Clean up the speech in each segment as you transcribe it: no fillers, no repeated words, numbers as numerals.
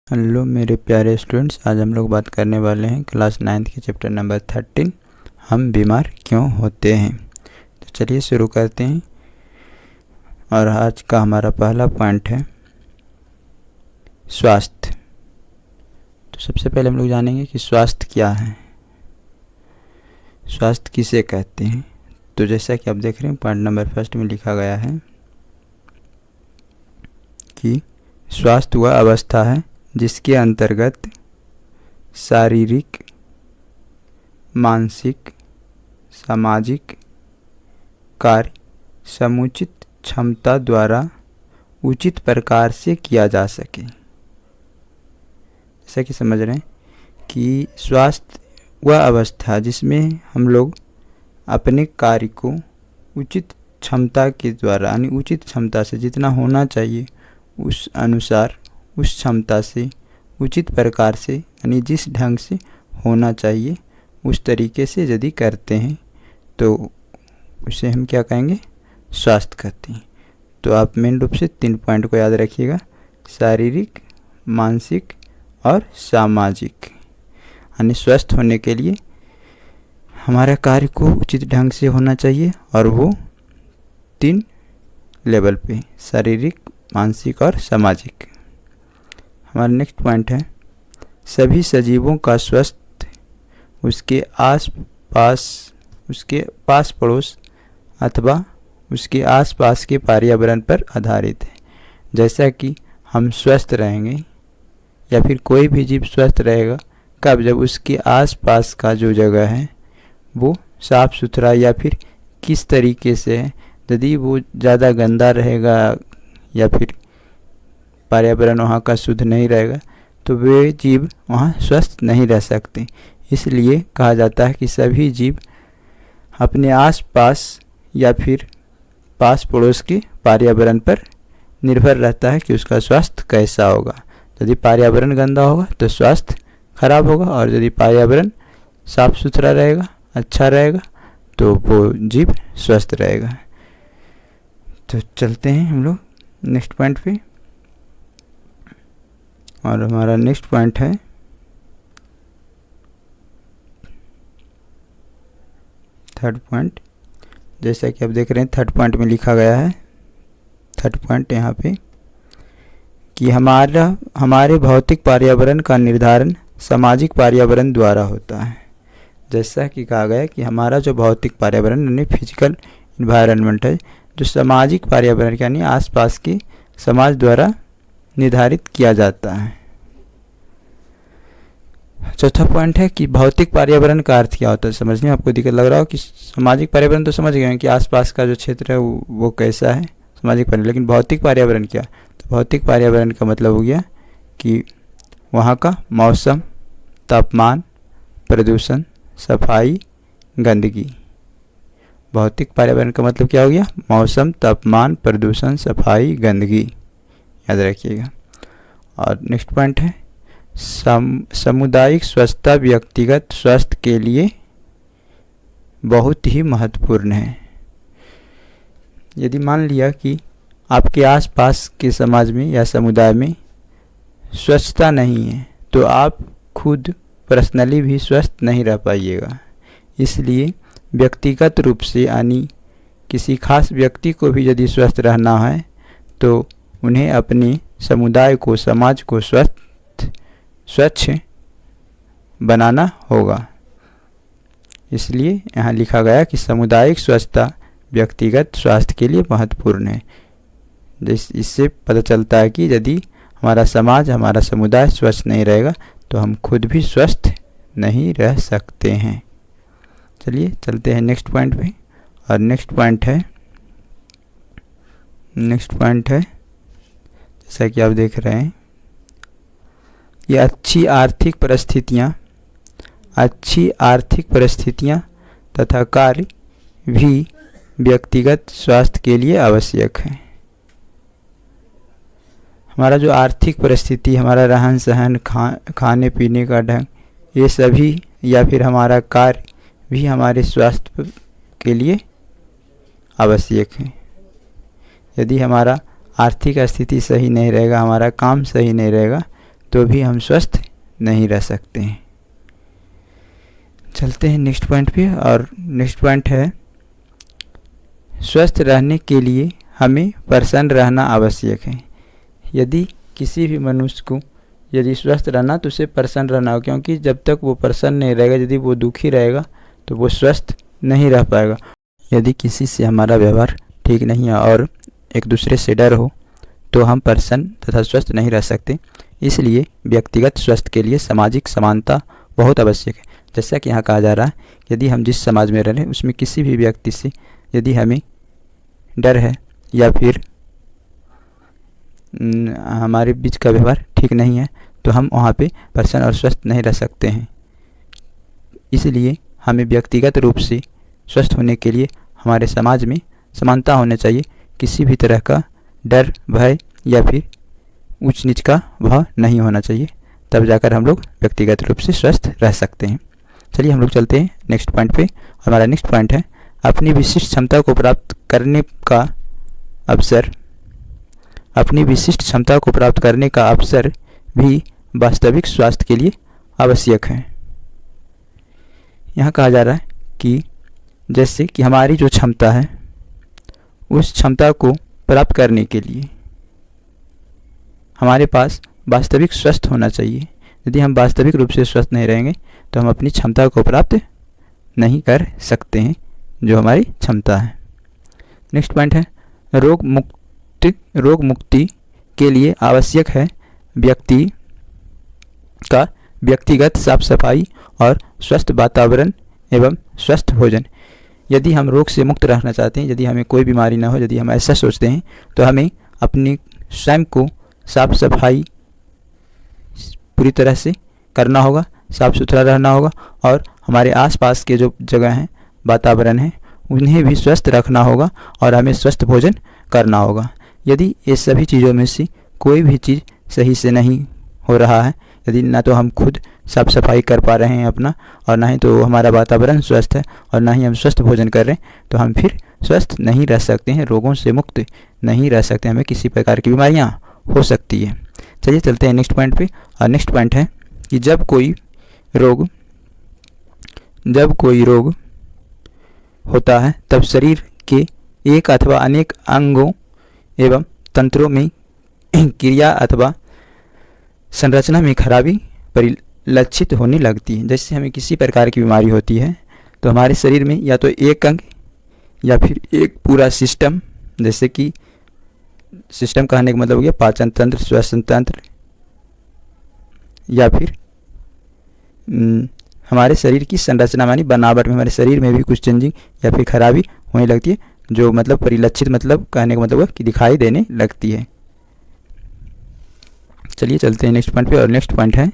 Hello मेरे प्यारे students, आज हम लोग बात करने वाले हैं क्लास 9th के चैप्टर नंबर 13 हम बीमार क्यों होते हैं। तो चलिए शुरू करते हैं। और आज का हमारा पहला पॉइंट है स्वास्थ्य। तो सबसे पहले हम लोग जानेंगे कि स्वास्थ्य क्या है, स्वास्थ्य किसे कहते हैं। तो जैसा कि आप देख रहे हैं पॉइंट नंबर 1 में लिखा गया है कि स्वास्थ्य वह अवस्था है जिसके अंतर्गत शारीरिक, मानसिक, सामाजिक कार्य समुचित क्षमता द्वारा उचित प्रकार से किया जा सके। जैसा कि समझ रहे हैं कि स्वास्थ्य वह अवस्था जिसमें हम लोग अपने कार्य को उचित क्षमता के द्वारा यानी उचित क्षमता से जितना होना चाहिए उस अनुसार, उस क्षमता से, उचित प्रकार से यानी जिस ढंग से होना चाहिए उस तरीके से यदि करते हैं तो उसे हम क्या कहेंगे, स्वास्थ्य कहते हैं। तो आप मेन रूप से 3 पॉइंट को याद रखिएगा, शारीरिक, मानसिक और सामाजिक। यानी स्वस्थ होने के लिए हमारा कार्य को उचित ढंग से होना चाहिए और वो 3 लेवल पे, शारीरिक, मानसिक और सामाजिक। हमारा नेक्स्ट पॉइंट है सभी सजीवों का स्वास्थ्य उसके पास पड़ोस अथवा उसके आसपास के पर्यावरण पर आधारित है। जैसा कि हम स्वस्थ रहेंगे या फिर कोई भी जीव स्वस्थ रहेगा कब, जब उसके आसपास का जो जगह है वो साफ़ सुथरा या फिर किस तरीके से है। यदि वो ज़्यादा गंदा रहेगा या फिर पर्यावरण वहाँ का शुद्ध नहीं रहेगा तो वे जीव वहाँ स्वस्थ नहीं रह सकते। इसलिए कहा जाता है कि सभी जीव अपने आसपास या फिर पास पड़ोस के पर्यावरण पर निर्भर रहता है कि उसका स्वास्थ्य कैसा होगा। यदि पर्यावरण गंदा होगा तो स्वास्थ्य खराब होगा और यदि पर्यावरण साफ सुथरा रहेगा, अच्छा रहेगा तो वो जीव स्वस्थ रहेगा। तो चलते हैं हम लोग नेक्स्ट पॉइंट पे। और हमारा नेक्स्ट पॉइंट है थर्ड पॉइंट। जैसा कि आप देख रहे हैं थर्ड पॉइंट में लिखा गया है, थर्ड पॉइंट यहाँ पे कि हमारे भौतिक पर्यावरण का निर्धारण सामाजिक पर्यावरण द्वारा होता है। जैसा कि कहा गया कि हमारा जो भौतिक पर्यावरण यानी फिजिकल इन्वायरमेंट है, जो सामाजिक पर्यावरण यानी आसपास के समाज द्वारा निर्धारित किया जाता है। चौथा पॉइंट है कि भौतिक पर्यावरण का अर्थ क्या होता है। समझने में आपको दिक्कत लग रहा हो कि सामाजिक पर्यावरण तो समझ गए हैं कि आसपास का जो क्षेत्र है वो कैसा है, सामाजिक पर्यावरण। लेकिन भौतिक पर्यावरण क्या, तो भौतिक पर्यावरण का मतलब हो गया कि वहाँ का मौसम, तापमान, प्रदूषण, सफाई, गंदगी। भौतिक पर्यावरण का मतलब क्या हो गया, मौसम, तापमान, प्रदूषण, सफाई, गंदगी, याद रखिएगा। और नेक्स्ट पॉइंट है सामुदायिक स्वच्छता व्यक्तिगत स्वास्थ्य के लिए बहुत ही महत्वपूर्ण है। यदि मान लिया कि आपके आसपास के समाज में या समुदाय में स्वच्छता नहीं है तो आप खुद पर्सनली भी स्वस्थ नहीं रह पाइएगा। इसलिए व्यक्तिगत रूप से यानी किसी खास व्यक्ति को भी यदि स्वस्थ रहना है तो उन्हें अपने समुदाय को, समाज को स्वच्छ बनाना होगा। इसलिए यहाँ लिखा गया कि सामुदायिक स्वच्छता व्यक्तिगत स्वास्थ्य के लिए महत्वपूर्ण है। इससे पता चलता है कि यदि हमारा समाज, हमारा समुदाय स्वच्छ नहीं रहेगा तो हम खुद भी स्वस्थ नहीं रह सकते हैं। चलिए चलते हैं नेक्स्ट पॉइंट पे। और नेक्स्ट पॉइंट है जैसा कि आप देख रहे हैं ये अच्छी आर्थिक परिस्थितियाँ तथा कार्य भी व्यक्तिगत स्वास्थ्य के लिए आवश्यक है। हमारा जो आर्थिक परिस्थिति, हमारा रहन सहन, खाने पीने का ढंग, ये सभी या फिर हमारा कार्य भी हमारे स्वास्थ्य के लिए आवश्यक है। यदि हमारा आर्थिक स्थिति सही नहीं रहेगा, हमारा काम सही नहीं रहेगा तो भी हम स्वस्थ नहीं रह सकते हैं। चलते हैं नेक्स्ट पॉइंट पे, और नेक्स्ट पॉइंट है स्वस्थ रहने के लिए हमें प्रसन्न रहना आवश्यक है। यदि किसी भी मनुष्य को यदि स्वस्थ रहना तो उसे प्रसन्न रहना हो, क्योंकि जब तक वो प्रसन्न नहीं रहेगा, यदि वो दुखी रहेगा तो वो स्वस्थ नहीं रह पाएगा। यदि किसी से हमारा व्यवहार ठीक नहीं है और एक दूसरे से डर हो तो हम प्रसन्न तथा स्वस्थ नहीं रह सकते। इसलिए व्यक्तिगत स्वास्थ्य के लिए सामाजिक समानता बहुत आवश्यक है। जैसा कि यहाँ कहा जा रहा है, यदि हम जिस समाज में रह रहे हैं उसमें किसी भी व्यक्ति से यदि हमें डर है या फिर हमारे बीच का व्यवहार ठीक नहीं है तो हम वहाँ पे प्रसन्न और स्वस्थ नहीं रह सकते हैं। इसलिए हमें व्यक्तिगत रूप से स्वस्थ होने के लिए हमारे समाज में समानता होना चाहिए। किसी भी तरह का डर, भय या फिर ऊंच नीच का भाव नहीं होना चाहिए, तब जाकर हम लोग व्यक्तिगत रूप से स्वस्थ रह सकते हैं। चलिए हम लोग चलते हैं नेक्स्ट पॉइंट पे। हमारा नेक्स्ट पॉइंट है अपनी विशिष्ट क्षमता को प्राप्त करने का अवसर। अपनी विशिष्ट क्षमता को प्राप्त करने का अवसर भी वास्तविक स्वास्थ्य के लिए आवश्यक है। यहाँ कहा जा रहा है कि जैसे कि हमारी जो क्षमता है उस क्षमता को प्राप्त करने के लिए हमारे पास वास्तविक स्वस्थ होना चाहिए। यदि हम वास्तविक रूप से स्वस्थ नहीं रहेंगे तो हम अपनी क्षमता को प्राप्त नहीं कर सकते हैं, जो हमारी क्षमता है। नेक्स्ट पॉइंट है रोग मुक्ति के लिए आवश्यक है व्यक्ति का व्यक्तिगत साफ सफाई और स्वस्थ वातावरण एवं स्वस्थ भोजन। यदि हम रोग से मुक्त रहना चाहते हैं, यदि हमें कोई बीमारी ना हो, यदि हम ऐसा सोचते हैं तो हमें अपनी स्वयं को साफ सफाई पूरी तरह से करना होगा, साफ सुथरा रहना होगा और हमारे आसपास के जो जगह हैं, वातावरण है, उन्हें भी स्वस्थ रखना होगा और हमें स्वस्थ भोजन करना होगा। यदि ये सभी चीज़ों में से कोई भी चीज़ सही से नहीं हो रहा है, यदि ना तो हम खुद साफ सफाई कर पा रहे हैं अपना और ना ही तो हमारा वातावरण स्वस्थ है और ना ही हम स्वस्थ भोजन कर रहे हैं, तो हम फिर स्वस्थ नहीं रह सकते हैं, रोगों से मुक्त नहीं रह सकते, हमें किसी प्रकार की बीमारियाँ हो सकती है। चलिए चलते हैं नेक्स्ट पॉइंट पे, और नेक्स्ट पॉइंट है कि जब कोई रोग होता है तब शरीर के एक अथवा अनेक अंगों एवं तंत्रों में क्रिया अथवा संरचना में खराबी परिलक्षित होने लगती है। जैसे हमें किसी प्रकार की बीमारी होती है तो हमारे शरीर में या तो एक अंग या फिर एक पूरा सिस्टम, जैसे कि सिस्टम कहने का मतलब हो गया पाचन तंत्र, श्वसन तंत्र, या फिर हमारे शरीर की संरचना मानी बनावट में हमारे शरीर में भी कुछ चेंजिंग या फिर खराबी होने लगती है, जो मतलब परिलक्षित मतलब कहने का मतलब है कि दिखाई देने लगती है। चलिए चलते हैं नेक्स्ट पॉइंट पे, और नेक्स्ट पॉइंट है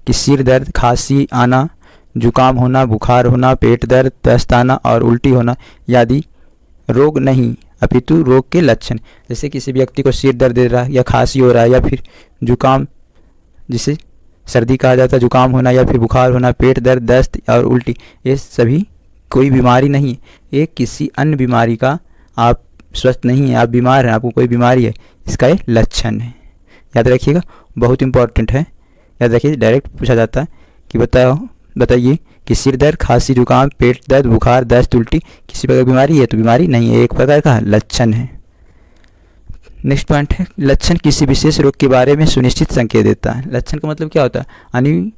कि सिर दर्द, खांसी आना, जुकाम होना, बुखार होना, पेट दर्द, दस्त आना और उल्टी होना यदि रोग नहीं अपितु रोग के लक्षण। जैसे किसी व्यक्ति को सिर दर्द दे रहा है या खांसी हो रहा है या फिर जुकाम, जिसे सर्दी कहा जाता है, जुकाम होना या फिर बुखार होना, पेट दर्द, दस्त और उल्टी, ये सभी कोई बीमारी नहीं, ये किसी अन्य बीमारी का, आप स्वस्थ नहीं हैं, आप बीमार हैं, आपको कोई बीमारी है, इसका ये लक्षण है। याद रखिएगा, बहुत इंपॉर्टेंट है, याद रखिए। डायरेक्ट पूछा जाता है कि बताइए कि सिर दर्द, खांसी, जुकाम, पेट दर्द, बुखार, दस्त, उल्टी किसी प्रकार की बीमारी है तो बीमारी नहीं है, एक प्रकार का लक्षण है। नेक्स्ट पॉइंट है लक्षण किसी विशेष रोग के बारे में सुनिश्चित संकेत देता है। लक्षण का मतलब क्या होता है, यानी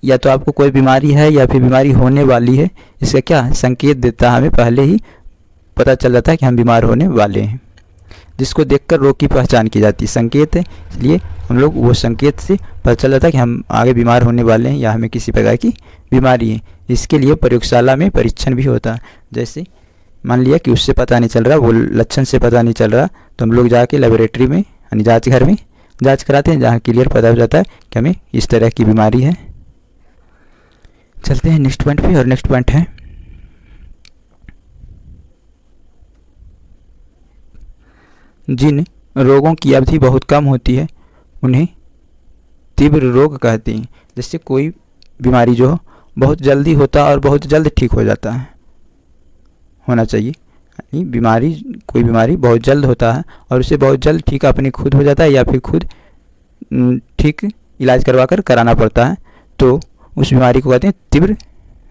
या तो आपको कोई बीमारी है या फिर बीमारी होने वाली है, इसका क्या संकेत देता है, हमें पहले ही पता चल जाता है कि हम बीमार होने वाले हैं, जिसको देखकर रोग की पहचान की जाती है, संकेत है, इसलिए हम लोग वो संकेत से पता चल जाता है कि हम आगे बीमार होने वाले हैं या हमें किसी प्रकार की बीमारी है। इसके लिए प्रयोगशाला में परीक्षण भी होता है। जैसे मान लिया कि उससे पता नहीं चल रहा, वो लक्षण से पता नहीं चल रहा, तो हम लोग जाके लेबोरेटरी में यानी जांच घर में जांच कराते हैं, जहाँ क्लियर पता हो जाता है कि हमें इस तरह की बीमारी है। चलते हैं नेक्स्ट पॉइंट पे, और नेक्स्ट पॉइंट है जिन रोगों की अवधि बहुत कम होती है उन्हें तीव्र रोग कहते हैं। जैसे कोई बीमारी जो बहुत जल्दी होता है और बहुत जल्द ठीक हो जाता है, होना चाहिए, यानी कोई बीमारी बहुत जल्द होता है और उसे बहुत जल्द ठीक अपने खुद हो जाता है या फिर खुद ठीक इलाज करवा कर कराना पड़ता है, तो उस बीमारी को कहते हैं तीव्र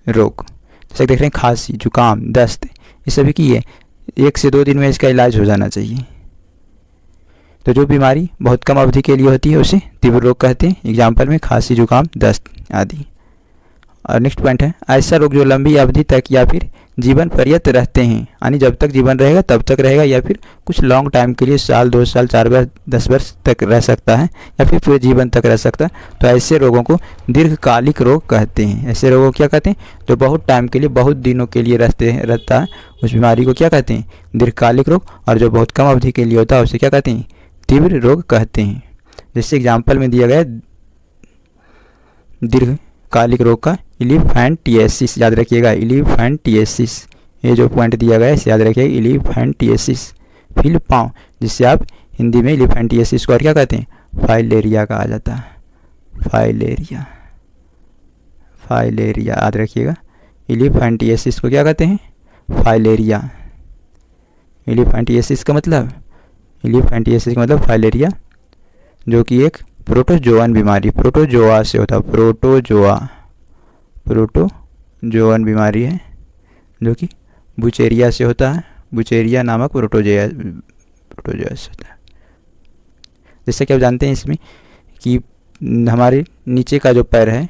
रोग। जैसे देख रहे हैं खांसी, जुकाम, दस्त, ये सभी की है 1 से 2 दिन में इसका इलाज हो जाना चाहिए। तो जो बीमारी बहुत कम अवधि के लिए होती है उसे तीव्र रोग कहते हैं। एग्जाम्पल में खांसी, जुकाम, दस्त आदि। और नेक्स्ट पॉइंट है ऐसा रोग जो लंबी अवधि तक या फिर जीवन पर्यंत रहते हैं, यानी जब तक जीवन रहेगा तब तक रहेगा, या फिर कुछ लॉन्ग टाइम के लिए साल, 2 साल, 4 वर्ष, 10 वर्ष तक रह सकता है, या फिर पूरे जीवन तक रह सकता है। तो ऐसे रोगों को दीर्घकालिक रोग कहते हैं। ऐसे रोगों को क्या कहते हैं? जो बहुत टाइम के लिए, बहुत दिनों के लिए रहता है, उस बीमारी को क्या कहते हैं? दीर्घकालिक रोग। और जो बहुत कम अवधि के लिए होता है उसे क्या कहते हैं? तीव्र रोग कहते हैं। जैसे एग्जाम्पल में दिया गया दीर्घकालिक रोग का इलीफैंटिएसिस, याद रखिएगा इलीफैंटिएसिस, ये जो पॉइंट दिया गया है इसे याद रखिएगा इलीफैंटिएसिस। फिल पाँव, जिससे आप हिंदी में इलीफैंटिएसिस को और क्या कहते हैं? फाइलेरिया कहा जाता है। फाइलेरिया, फाइलेरिया याद रखिएगा। इलीफैंटिएसिस को क्या कहते हैं? फाइलेरिया। इलीफैंटिएसिस का मतलब फाइलेरिया, जो कि एक प्रोटोजोअन बीमारी, प्रोटोजोआ से होता है, प्रोटोजोअन बीमारी है, जो कि बुचेरिया से होता है। बुचेरिया नामक प्रोटोजोआ से होता है। जैसे कि आप जानते हैं इसमें कि हमारे नीचे का जो पैर है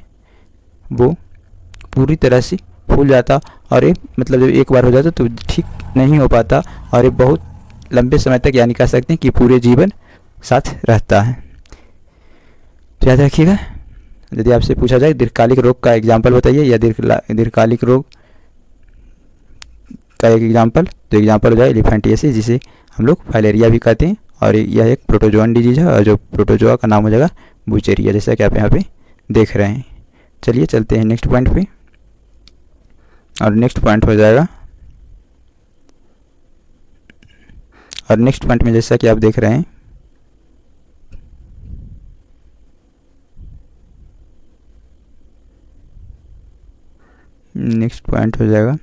वो पूरी तरह से फूल जाता, और ये मतलब जब एक बार हो जाता तो ठीक नहीं हो पाता, और ये बहुत लंबे समय तक, यानी कह सकते हैं कि पूरे जीवन साथ रहता है। तो याद रखिएगा, यदि आपसे पूछा जाए दीर्घकालिक रोग का एग्जाम्पल बताइए, या दीर्घकालिक रोग का एक एग्जाम्पल, तो एग्जाम्पल हो जाए इलीफैंटिएसिस, जिसे हम लोग फाइलेरिया भी कहते हैं, और यह एक प्रोटोजोअन डिजीज है, और जो प्रोटोजोआ का नाम हो जाएगा बुचेरिया, जैसा कि आप यहाँ पे देख रहे हैं। चलिए चलते हैं नेक्स्ट पॉइंट पे, और नेक्स्ट पॉइंट हो जाएगा, और नेक्स्ट पॉइंट में जैसा कि आप देख रहे हैं नेक्स्ट पॉइंट हो जाएगा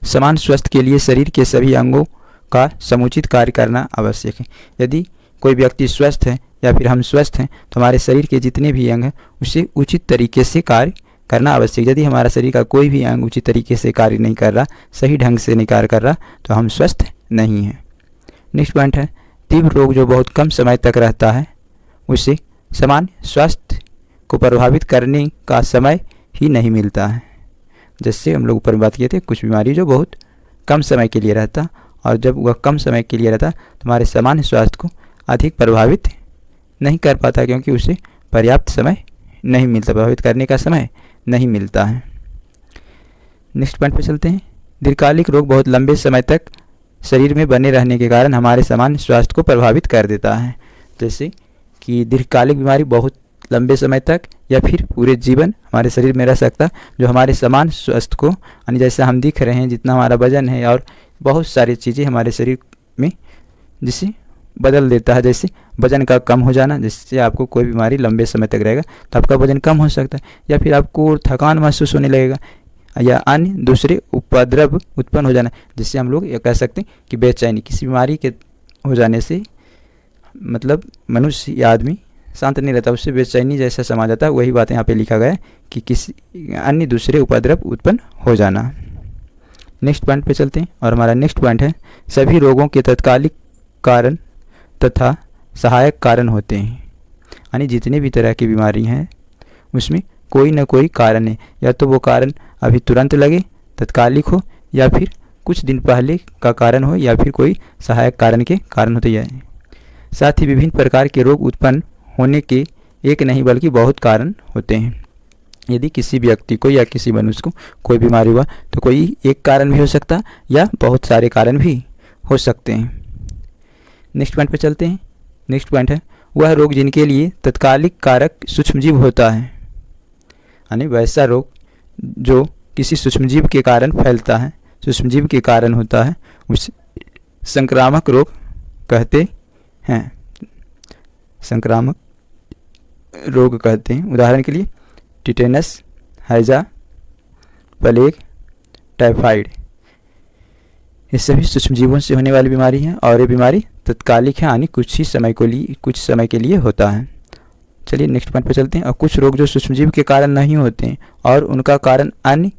समान स्वास्थ्य के लिए शरीर के सभी अंगों का समुचित कार्य करना आवश्यक है। यदि कोई व्यक्ति स्वस्थ है या फिर हम स्वस्थ हैं तो हमारे शरीर के जितने भी अंग हैं उसे उचित तरीके से कार्य करना आवश्यक। यदि हमारा शरीर का कोई भी अंग उचित तरीके से कार्य नहीं कर रहा, सही ढंग से नहीं कार्य कर रहा, तो हम स्वस्थ नहीं हैं। नेक्स्ट पॉइंट है तीव्र रोग जो बहुत कम समय तक रहता है, उसे सामान्य स्वास्थ्य को प्रभावित करने का समय ही नहीं मिलता है। जैसे हम लोग ऊपर बात किए थे, कुछ बीमारी जो बहुत कम समय के लिए रहता, और जब वह कम समय के लिए रहता तो हमारे सामान्य स्वास्थ्य को अधिक प्रभावित नहीं कर पाता, क्योंकि उसे पर्याप्त समय नहीं मिलता, प्रभावित करने का समय नहीं मिलता है। नेक्स्ट पॉइंट पे चलते हैं। दीर्घकालिक रोग बहुत लंबे समय तक शरीर में बने रहने के कारण हमारे सामान्य स्वास्थ्य को प्रभावित कर देता है। जैसे कि दीर्घकालिक बीमारी बहुत लंबे समय तक या फिर पूरे जीवन हमारे शरीर में रह सकता, जो हमारे सामान्य स्वास्थ्य को, यानी जैसे हम दिख रहे हैं, जितना हमारा वजन है और बहुत सारी चीज़ें हमारे शरीर में जिसे बदल देता है। जैसे वजन का कम हो जाना, जिससे आपको कोई बीमारी लंबे समय तक रहेगा तो आपका वजन कम हो सकता है, या फिर आपको थकान महसूस होने लगेगा, या अन्य दूसरे उपद्रव उत्पन्न हो जाना, जिससे हम लोग ये कह सकते हैं कि बेचैनी। किसी बीमारी के हो जाने से मतलब मनुष्य या आदमी शांत नहीं रहता, उससे बेचैनी जैसा समा जाता है। वही बात यहाँ पे लिखा गया है कि किसी अन्य दूसरे उपद्रव उत्पन्न हो जाना। नेक्स्ट पॉइंट पे चलते हैं, और हमारा नेक्स्ट पॉइंट है सभी रोगों के तत्कालिक कारण तथा सहायक कारण होते हैं। यानी जितने भी तरह की बीमारी हैं उसमें कोई ना कोई कारण है, या तो वो कारण अभी तुरंत लगे, तत्कालिक हो, या फिर कुछ दिन पहले का कारण हो, या फिर कोई सहायक कारण के कारण होते हैं। साथ ही विभिन्न प्रकार के रोग उत्पन्न होने के एक नहीं बल्कि बहुत कारण होते हैं। यदि किसी व्यक्ति को या किसी मनुष्य को कोई बीमारी हुआ तो कोई एक कारण भी हो सकता है या बहुत सारे कारण भी हो सकते हैं। नेक्स्ट पॉइंट पे चलते हैं। नेक्स्ट पॉइंट है वह रोग जिनके लिए तत्कालिक कारक सूक्ष्मजीव होता है, यानी वैसा रोग जो किसी सूक्ष्मजीव के कारण फैलता है, सूक्ष्मजीव के कारण होता है, उसे संक्रामक रोग कहते हैं। संक्रामक रोग कहते हैं। उदाहरण के लिए टिटेनस, हैजा, प्लेग, टाइफाइड, ये सभी सूक्ष्मजीवों से होने वाली बीमारी है, और ये बीमारी तत्कालिक है, यानी कुछ समय के लिए होता है। चलिए नेक्स्ट पॉइंट पर चलते हैं। और कुछ रोग जो सूक्ष्मजीव के कारण नहीं होते हैं और उनका कारण अन्य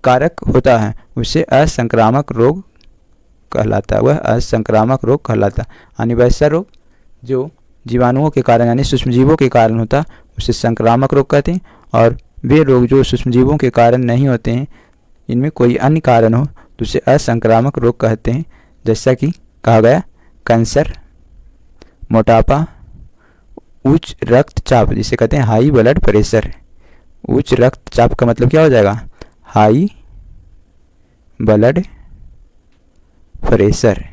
कारक होता है, उसे असंक्रामक रोग कहलाता है। वह असंक्रामक रोग कहलाता है, यानी वैसा रोग जो जीवाणुओं के कारण यानी सूक्ष्मजीवों के कारण होता है उसे संक्रामक रोग कहते हैं। और वे रोग जो सूक्ष्मजीवों के कारण नहीं होते हैं, इनमें कोई अन्य कारण हो तो उसे असंक्रामक रोग कहते हैं। जैसा कि कहा गया कैंसर, मोटापा, उच्च रक्तचाप जिसे कहते हैं हाई ब्लड प्रेशर। उच्च रक्तचाप का मतलब क्या हो जाएगा? High blood pressure.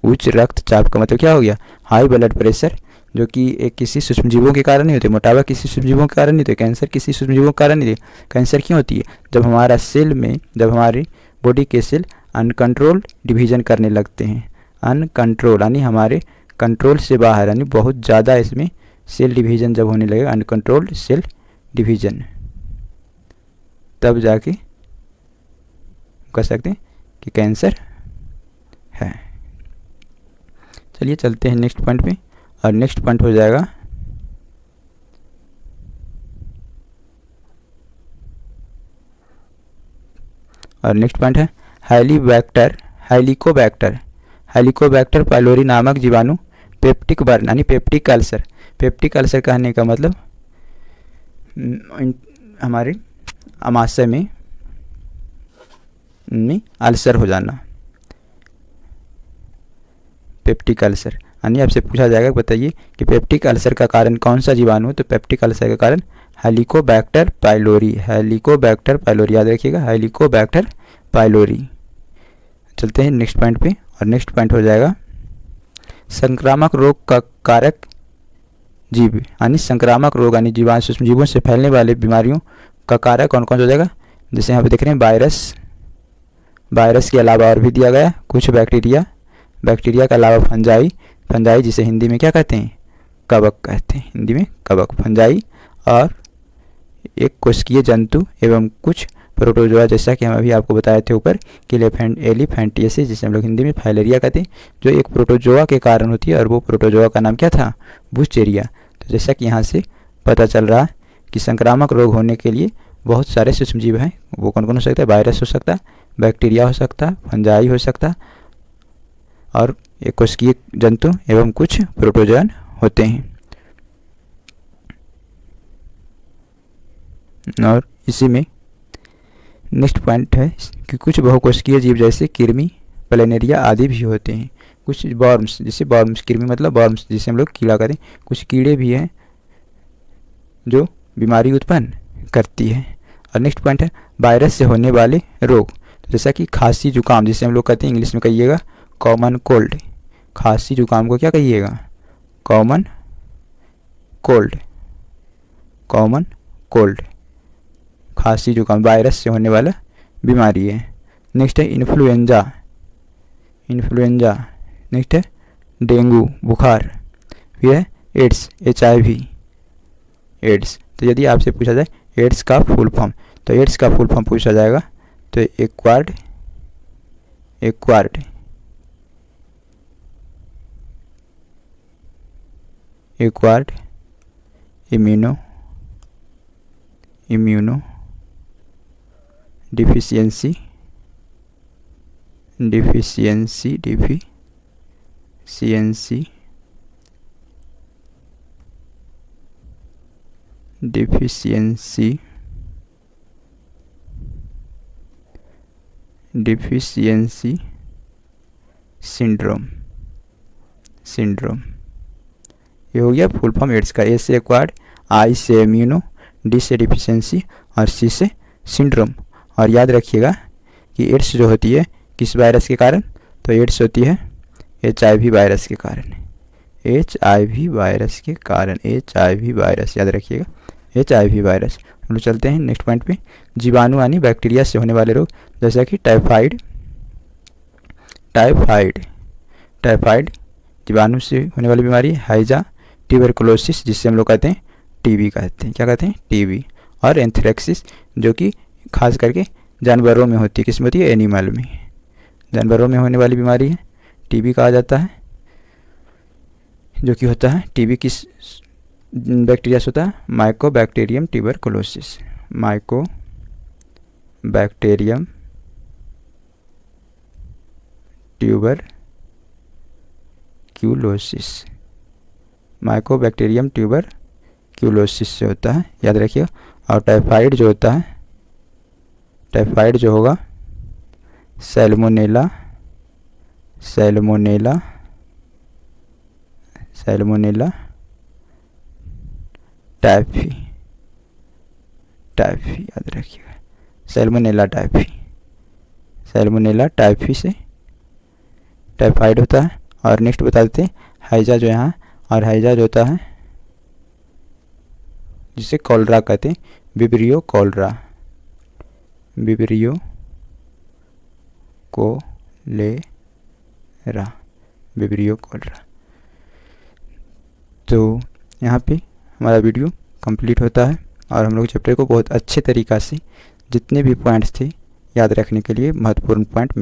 उच्च रक्तचाप का मतलब क्या हो गया? हाई ब्लड प्रेशर, जो कि एक किसी सूक्ष्मजीवों के कारण नहीं होते। मोटापा किसी सूक्ष्मजीवों के कारण नहीं होते। कैंसर किसी सूक्ष्मजीवों के कारण नहीं होते। कैंसर क्यों होती है? जब हमारी बॉडी के सेल अनकंट्रोल डिवीजन करने लगते हैं। अनकंट्रोल यानी हमारे कंट्रोल से बाहर, यानी बहुत ज़्यादा इसमें सेल डिवीजन जब होने लगेगा, अनकंट्रोल्ड सेल डिवीजन, तब जाके कह सकते हैं कि कैंसर है। चलिए चलते हैं नेक्स्ट पॉइंट पे। और नेक्स्ट पॉइंट हो जाएगा और नेक्स्ट पॉइंट है हेलिकोबैक्टर पाइलोरी नामक जीवाणु पेप्टिक बर्न यानी पेप्टिक अल्सर। पेप्टिक अल्सर कहने का मतलब हमारे आमाशय में अल्सर हो जाना। पेप्टिक अल्सर यानी आपसे पूछा जाएगा, बताइए कि पेप्टिक अल्सर का कारण कौन सा जीवाणु है? तो पेप्टिक अल्सर का कारण हेलिकोबैक्टर पाइलोरी। हेलिकोबैक्टर पाइलोरी याद रखिएगा, हेलिकोबैक्टर पाइलोरी। चलते हैं नेक्स्ट पॉइंट पे। और नेक्स्ट पॉइंट हो जाएगा संक्रामक रोग का कारक जीव यानी संक्रामक रोग यानी जीवाणु सूक्ष्मजीवों से फैलने वाले बीमारियों का कारक कौन कौन सा हो जाएगा? जैसे यहाँ पे देख रहे हैं वायरस के अलावा और भी दिया गया कुछ बैक्टीरिया के अलावा फंजाई जिसे हिंदी में क्या कहते हैं? कवक कहते हैं, हिंदी में कवक, फंजाई, और एक कोशिकीय जंतु एवं कुछ प्रोटोजोआ, जैसा कि हम अभी आपको बताए थे ऊपर कि एलिफेंटिएसिस जिसे हम लोग हिंदी में फाइलेरिया कहते हैं, जो एक प्रोटोजोआ के कारण होती है। और वो प्रोटोजोआ का नाम क्या था? बुस्चेरिया। तो जैसा कि यहाँ से पता चल रहा है कि संक्रामक रोग होने के लिए बहुत सारे सूक्ष्मजीव हैं। वो कौन कौन हो सकता है? वायरस हो सकता है, बैक्टीरिया हो सकता है, फंजाई हो सकता है, और एक कोशिकीय जंतु एवं कुछ प्रोटोजोन होते हैं। और इसी में नेक्स्ट पॉइंट है कि कुछ बहुकोशिकीय जीव जैसे कृमि, प्लेनेरिया आदि भी होते हैं। कुछ वर्म्स, जैसे वर्म्स, कृमि मतलब वर्म्स जिसे हम लोग कीड़ा कहते हैं, कुछ कीड़े भी हैं जो बीमारी उत्पन्न करती है। और नेक्स्ट पॉइंट है वायरस से होने वाले रोग, जैसा कि खांसी जुकाम जिसे हम लोग कहते हैं, इंग्लिश में कहिएगा कॉमन कोल्ड। खांसी जुकाम को क्या कहिएगा? Common cold. खांसी जुकाम वायरस से होने वाला बीमारी है। नेक्स्ट है इन्फ्लुएंजा। नेक्स्ट है डेंगू बुखार। फिर है एड्स, HIV एड्स। तो यदि आपसे पूछा जाए एड्स का फुल फॉर्म, तो एड्स का फुल फॉर्म पूछा जाएगा तो एक्वायर्ड इम्यूनो डिफिशियंसी सिंड्रोम। ये हो गया फुल फॉर्म एड्स का। ए से एक्वायर्ड, I से इम्यूनो, D से डिफिशियंसी और C से सिंड्रोम। और याद रखिएगा कि एड्स जो होती है किस वायरस के कारण? तो एड्स होती है HIV वायरस के कारण। HIV वायरस याद रखिएगा, HIV वायरस। हम लोग चलते हैं नेक्स्ट पॉइंट पे। जीवाणु यानी बैक्टीरिया से होने वाले रोग, जैसा कि टाइफाइड जीवाणु से होने वाली बीमारी, हैजा, ट्यूबरकुलोसिस जिससे हम लोग कहते हैं TB कहते हैं, क्या कहते हैं? TB। और एंथ्रेक्सिस जो कि खास करके जानवरों में होती है। किस में होती है? एनिमल में, जानवरों में होने वाली बीमारी है, TB कहा जाता है। जो कि होता है टीबी किस बैक्टीरिया से होता है, Mycobacterium tuberculosis, Mycobacterium tuberculosis, Mycobacterium tuberculosis से होता है, याद रखिए। और टाइफाइड जो होता है, टाइफाइड जो होगा सैल्मोनेला टाइफी याद रखिएगा, सैल्मोनेला टाइफी से टाइफाइड होता है। और नेक्स्ट बता देते हैं हैजा जो यहाँ, और हैजा जो होता है जिसे कॉलरा कहते हैं, विब्रियो कोलेरा तो यहाँ पे हमारा वीडियो कंप्लीट होता है और हम लोग चैप्टर को बहुत अच्छे तरीक़ा से जितने भी पॉइंट्स थे याद रखने के लिए महत्वपूर्ण पॉइंट में